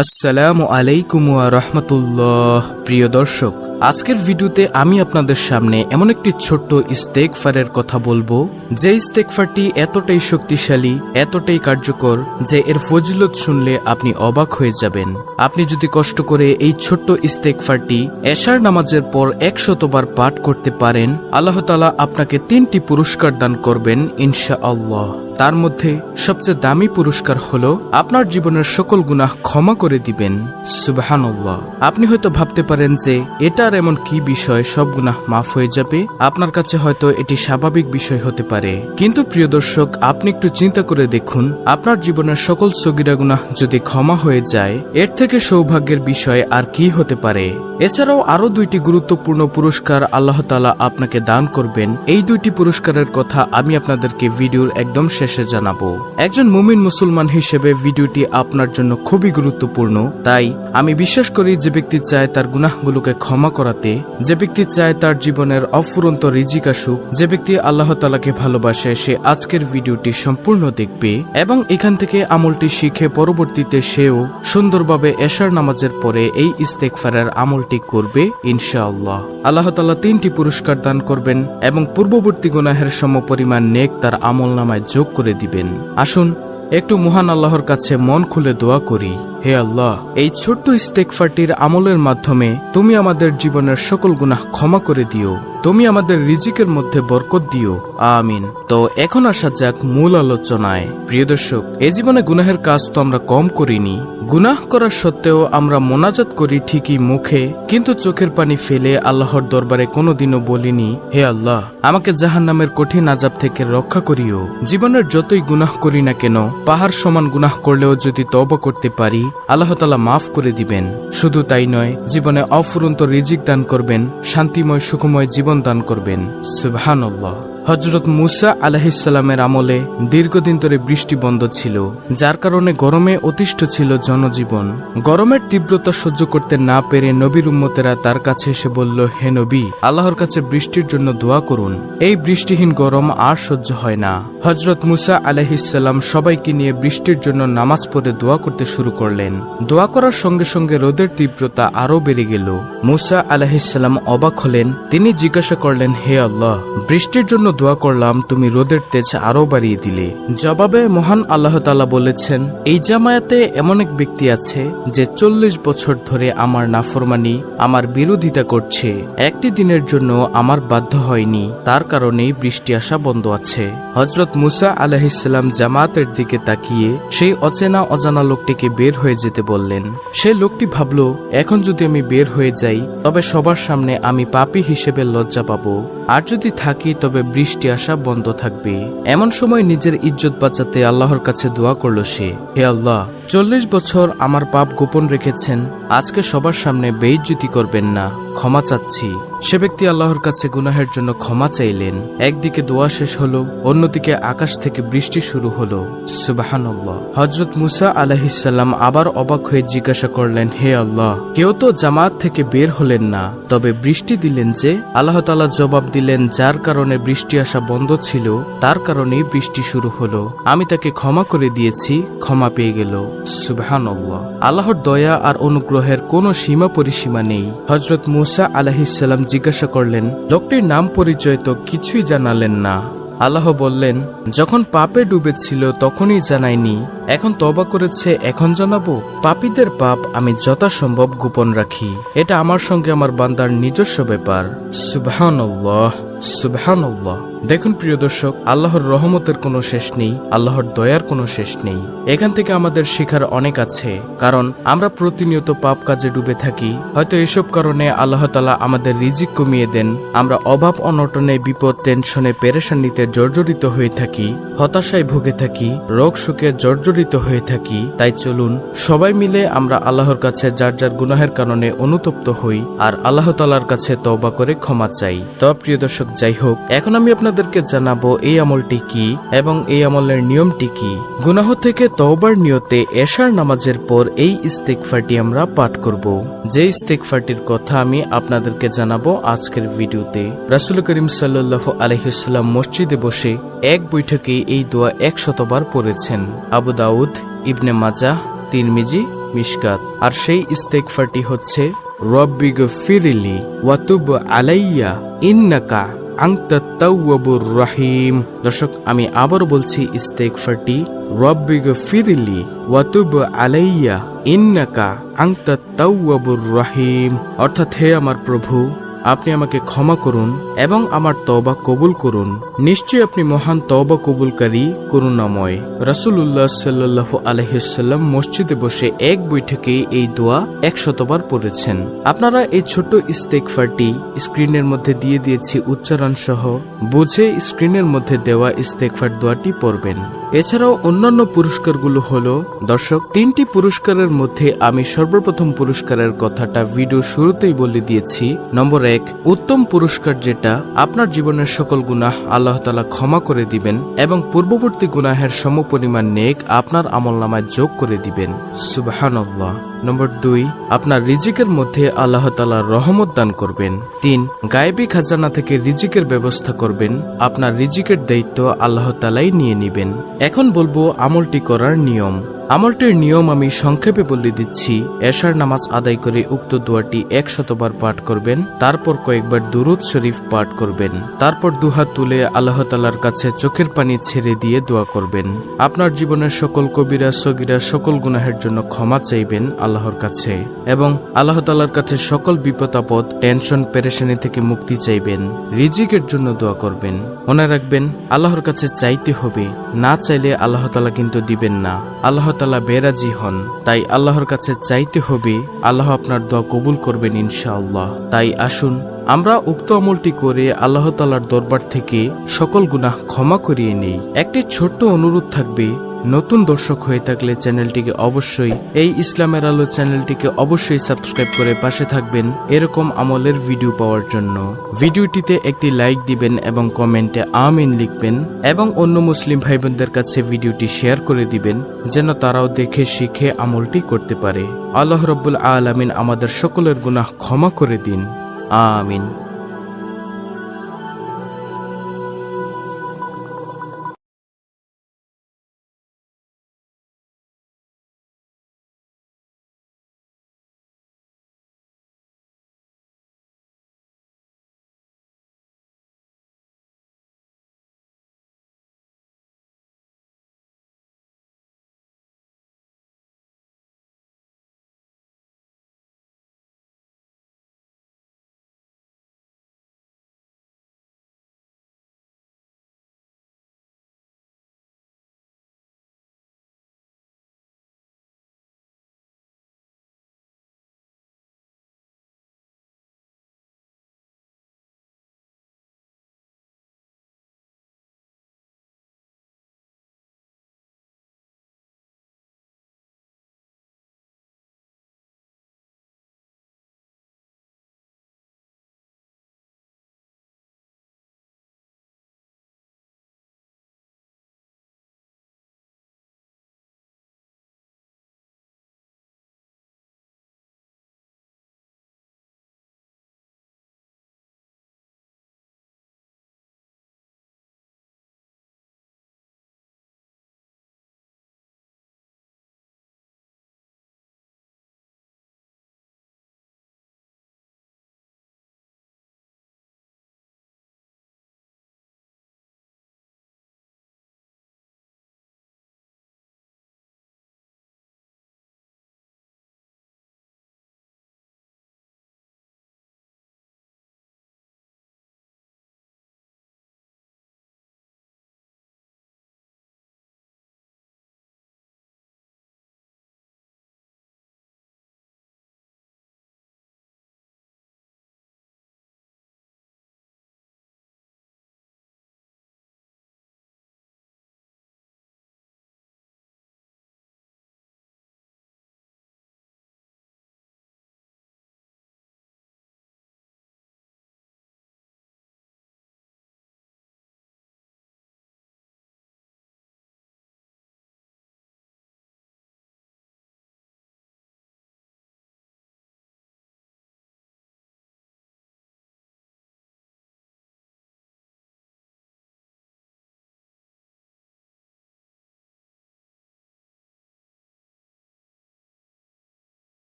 আসসালামু আলাইকুম ওয়া রাহমাতুল্লাহ। প্রিয় দর্শক, আজকের ভিডিওতে আমি আপনাদের সামনে এমন একটি ছোট্ট ইস্তেগফারের কথা বলবো, যে ইস্তেগফারটি এতটাই শক্তিশালী, এতটাই কার্যকর যে এর ফজিলত শুনলে আপনি অবাক হয়ে যাবেন। আপনি যদি কষ্ট করে এই ছোট্ট ইস্তেগফারটি এশার নামাজের পর 100 বার পাঠ করতে পারেন, আল্লাহ তাআলা আপনাকে 3টি পুরস্কার দান করবেন ইনশাআল্লাহ। তার মধ্যে সবচেয়ে দামি পুরস্কার হলো আপনার জীবনের সকল গুনাহ ক্ষমা করে দিবেন। সুবহানাল্লাহ। আপনি হয়তো ভাবতে পারেন যে এটার এমন কি বিষয়, সব গুনাহ মাফ হয়ে যাবে। আপনার কাছে হয়তো এটি স্বাভাবিক বিষয় হতে পারে, কিন্তু প্রিয় দর্শক, আপনি একটু চিন্তা করে দেখুন, আপনার জীবনের সকল সগীরা গুনাহ যদি ক্ষমা হয়ে যায়, এর থেকে সৌভাগ্যের বিষয় আর কি হতে পারে। এছাড়াও আরো 2টি গুরুত্বপূর্ণ পুরস্কার আল্লাহ তাআলা আপনাকে দান করবেন। এই 2টি পুরস্কারের কথা আমি আপনাদেরকে ভিডিওর একদম শেষে জানাবো। একজন মুমিন মুসলমান হিসেবে ভিডিওটি আপনার জন্য খুবই গুরুত্বপূর্ণ। তাই আমি বিশ্বাস করি, যে ব্যক্তি চায় তার গুনাহগুলোকে ক্ষমা করাতে, যে ব্যক্তি চায় তার জীবনের অফুরন্ত রিজিক আসুক, যে ব্যক্তি আল্লাহ তাআলাকে ভালোবাসে, সে আজকের ভিডিওটি সম্পূর্ণ দেখবে এবং এখান থেকে আমলটি শিখে পরবর্তীতে সেও সুন্দরভাবে এশার নামাজের পরে এই ইস্তেগফারের আমলটি করবে ইনশাআল্লাহ। আল্লাহ তাআলা 3টি পুরস্কার দান করবেন এবং পূর্ববর্তী গুনাহের সমপরিমাণ নেক তার আমলনামায় যোগ করে দিবেন। আসুন একটু মহান আল্লাহর কাছে মন খুলে দোয়া করি। হে আল্লাহ, এই ছোট্ট ইস্তেগফারটির আমলের মাধ্যমে তুমি আমাদের জীবনের সকল গুনাহ ক্ষমা করে দিও, তুমি আমাদের রিজিকের মধ্যে বরকত দিও, আমিন। তো এখন আসা যাক মূল আলোচনায়। প্রিয় দর্শক, এই জীবনে গুনাহের কাজ তো আমরা কম করিনি। গুনাহ করার সত্ত্বেও আমরা মোনাজাত করি ঠিকই মুখে, কিন্তু চোখের পানি ফেলে আল্লাহর দরবারে কোনোদিনও বলিনি, হে আল্লাহ, আমাকে জাহান্নামের কঠিন আযাব থেকে রক্ষা করিও। জীবনের যতই গুনাহ করি না কেন, পাহাড় সমান গুনাহ করলেও যদি তওবা করতে পারি, আল্লাহ তাআলা মাফ করে দিবেন। শুধু তাই নয়, জীবনে অফুরন্ত রিজিক দান করবেন, শান্তিময় সুখময় জীবন দান করবেন। সুবহানাল্লাহ। হযরত মুসা আলাইহিসসালামের আমলে দীর্ঘদিন ধরে বৃষ্টি বন্ধ ছিল, যার কারণে গরমে অতিষ্ঠ ছিল জনজীবন। গরমের তীব্রতা সহ্য করতে না পেরে নবীর উম্মতেরা তার কাছে এসে বলল, হে নবী, আল্লাহর কাছে বৃষ্টির জন্য দোয়া করুন, এই বৃষ্টিহীন গরম আর সহ্য হয় না। হযরত মুসা আলাইহিসসালাম সবাইকে নিয়ে বৃষ্টির জন্য নামাজ পড়ে দোয়া করতে শুরু করলেন। দোয়া করার সঙ্গে সঙ্গে রোদের তীব্রতা আরো বেড়ে গেল। মুসা আলাইহিসসালাম অবাক হলেন। তিনি জিজ্ঞাসা করলেন, হে আল্লাহ, বৃষ্টির জন্য দোয়া করলাম, তুমি রোদের তেজ আরো বাড়িয়ে দিলে। জবাবে মহান আল্লাহ তাআলা বলেছেন, এই জামায়াতে এমন এক ব্যক্তি আছে যে 40 বছর ধরে আমার নাফরমানি, আমার বিরোধিতা করছে, একটি দিনের জন্য আমার বাধ্য হয়নি, তার কারণেই বৃষ্টি আসা বন্ধ আছে। হযরত মুসা আলাইহিসসালাম জামায়াতের দিকে তাকিয়ে সেই অচেনা অজানা লোকটিকে বের হয়ে যেতে বললেন। সেই লোকটি ভাবল, এখন যদি আমি বের হয়ে যাই, তবে সবার সামনে আমি পাপী হিসেবে লজ্জা পাবো, আর যদি থাকি তবে বৃষ্টি আসা বন্ধ থাকবে। এমন সময় নিজের ইজ্জত বাঁচাতে আল্লাহর কাছে দোয়া করল সে, হে আল্লাহ, 40 বছর আমার পাপ গোপন রেখেছেন, আজকে সবার সামনে বেইজ্জতি করবেন না, ক্ষমা চাচ্ছি। সে ব্যক্তি আল্লাহর কাছে গুনাহের জন্য ক্ষমা চাইলেন। একদিকে দোয়া শেষ হলো, অন্যদিকে আকাশ থেকে বৃষ্টি শুরু হলো। সুবহানাল্লাহ। হযরত মুসা আলাইহিসসালাম আবার অবাক হয়ে জিজ্ঞাসা করলেন, হে আল্লাহ, কেউ তো জামাত থেকে বের হলেন না, তবে বৃষ্টি দিলেন যে? আল্লাহ তাআলা জবাব দিলেন, যার কারণে বৃষ্টি আসা বন্ধ ছিল, তার কারণেই বৃষ্টি শুরু হলো, আমি তাকে ক্ষমা করে দিয়েছি, ক্ষমা পেয়ে গেল। সুবহানাল্লাহ। আল্লাহর দয়া আর অনুগ্রহের কোনো সীমা পরিসীমা নেই। হযরত মুসা আলাইহিসসালাম জিজ্ঞাসা করলেন, লোকটির নাম পরিচয় তো কিছুই জানালেন না। আল্লাহ বললেন, যখন পাপে ডুবেছিল তখনই জানাইনি, এখন তওবা করেছে এখন জানাবো? পাপীদের পাপ আমি যথাসম্ভব গোপন রাখি, এটা আমার সঙ্গে আমার বান্দার নিজস্ব ব্যাপার। সুবহানাল্লাহ, সুবহানাল্লাহ। দেখুন প্রিয় দর্শক, আল্লাহর রহমতের কোনো শেষ নেই, আল্লাহর দয়ার কোনো শেষ নেই। এখান থেকে আমাদের শেখার অনেক আছে, কারণ আমরা প্রতিনিয়ত পাপ কাজে ডুবে থাকি। হয়তো এসব কারণে আল্লাহ তাআলা আমাদের রিজিক কমিয়ে দেন, আমরা অভাব অনটনে, বিপদ, টেনশনে, পেরেশানিতে জর্জরিত হয়ে থাকি, হতাশায় ভুগে থাকি, রোগ শোকে জর্জরিত হয়ে থাকি। তাই চলুন সবাই মিলে আমরা আল্লাহর কাছে যার যার গুনাহের কারণে অনুতপ্ত হই, আর আল্লাহ তাআলার কাছে তওবা করে ক্ষমা চাই। তো প্রিয় দর্শক, যাই হোক, এখন আমি আপনাদেরকে জানাবো এই আমলটি কি এবং এই আমলের নিয়মটি কি। গুনাহ থেকে তওবার নিয়তে এশার নামাজের পর এই ইস্তেগফারটি আমরা পাঠ করব। যে ইস্তেগফারটির কথা আমি আপনাদেরকে জানাবো আজকের ভিডিওতে। রাসূল করিম সাল্লাল্লাহু আলাইহি ওয়াসাল্লাম মসজিদে বসে এক বৈঠকে এই দোয়া 100 বার পড়েছেন। আবু দাউদ, ইবনে মাজাহ, তিরমিজি মিশকাত। আর সেই ইস্তেগফারটি হচ্ছে রব্বিগফিরলি ওয়া তুব আলাইয়া ইন্নাকা আনতাত তাওয়াবুর রহিম। দর্শক, আমি আবার বলছি ইস্তেগফারটি রব্বিগফিরলি ওয়া তুব আলাইয়া ইন্নাকা আনতাত তাওয়াবুর রহিম। অর্থাৎ, হে আমার প্রভু, আপনি আমাকে ক্ষমা করুন এবং আমার তওবা কবুল করুন। নিশ্চয়ই আপনি মহান তওবা কবুলকারী, করুণাময়। রাসূলুল্লাহ সাল্লাল্লাহু আলাইহি ওয়াসাল্লাম মসজিদে বসে এক বৈঠকে এই দোয়া 100 বার পড়েছেন। আপনারা এই ছোট্ট ইস্তেগফারটি স্ক্রিনের মধ্যে দিয়ে দিয়েছি উচ্চারণ সহ, বুঝে স্ক্রিনের মধ্যে দেওয়া ইস্তেগফার দোয়াটি পড়বেন। এছাড়াও অন্যান্য পুরস্কারগুলো হলো, দর্শক, 3টি পুরস্কারের মধ্যে আমি সর্বপ্রথম পুরস্কারের কথাটা ভিডিও শুরুতেই বলে দিয়েছি। নম্বর 1, উত্তম পুরস্কার, যেটা আপনার জীবনের সকল গুনাহ আল্লাহ তাআলা ক্ষমা করে দিবেন এবং পূর্ববর্তী গুনাহের সমপরিমাণ নেক আপনার আমলনামায় যোগ করে দিবেন। সুবহানাল্লাহ। নম্বর 2, আপনার রিজিকের মধ্যে আল্লাহ তাআলা রহমত দান করবেন। 3, গায়েবী খাজানা থেকে রিজিকের ব্যবস্থা করবেন। আপনার রিজিকের দায়িত্ব আল্লাহ তাআলাই নিয়ে নেবেন। এখন বলবো আমলটি করার নিয়ম। আমলটির নিয়ম আমি সংক্ষেপে বলে দিচ্ছি। এশার নামাজ আদায় করে উক্ত দোয়াটি 100 বার পাঠ করবেন। তারপর কয়েকবার দুরূদ শরীফ পাঠ করবেন। তারপর দুহাত তুলে আল্লাহ তাআলার কাছে চোখের পানি ছেড়ে দিয়ে দোয়া করবেন। আপনার জীবনের সকল কবিরা সগীরা সকল গুনাহের জন্য ক্ষমা চাইবেন আল্লাহর কাছে এবং আল্লাহ তাআলার কাছে সকল বিপদ আপদ, টেনশন, পেরেশানি থেকে মুক্তি চাইবেন। রিজিকের জন্য দোয়া করবেন। মনে রাখবেন, আল্লাহর কাছে চাইতে হবে, না চাইলে আল্লাহ তাআলা কিন্তু দিবেন না। আল্লাহ তাআলা বেরাজি হন। তাই আল্লাহর কাছে চাইতে হবে, আল্লাহ আপনার দোয়া কবুল করবেন ইনশাআল্লাহ। তাই আসুন আমরা উক্ত আমলটি করে আল্লাহ তাআলার দরবার থেকে সকল গুনাহ ক্ষমা করিয়ে নেই। একটি ছোট্ট অনুরোধ থাকবে, নতুন দর্শক হয়ে থাকলে চ্যানেলটিকে অবশ্যই, এই ইসলামের আলো চ্যানেলটিকে অবশ্যই সাবস্ক্রাইব করে পাশে থাকবেন এরকম আমলের ভিডিও পাওয়ার জন্য। ভিডিওটিতে একটি লাইক দিবেন এবং কমেন্টে আমিন লিখবেন এবং অন্য মুসলিম ভাই বোনদের কাছে ভিডিওটি শেয়ার করে দিবেন, যেন তারাও দেখে শিখে আমলটি করতে পারে। আল্লাহ রাব্বুল আলামিন আমাদের সকলের গুনাহ ক্ষমা করে দিন। আমিন।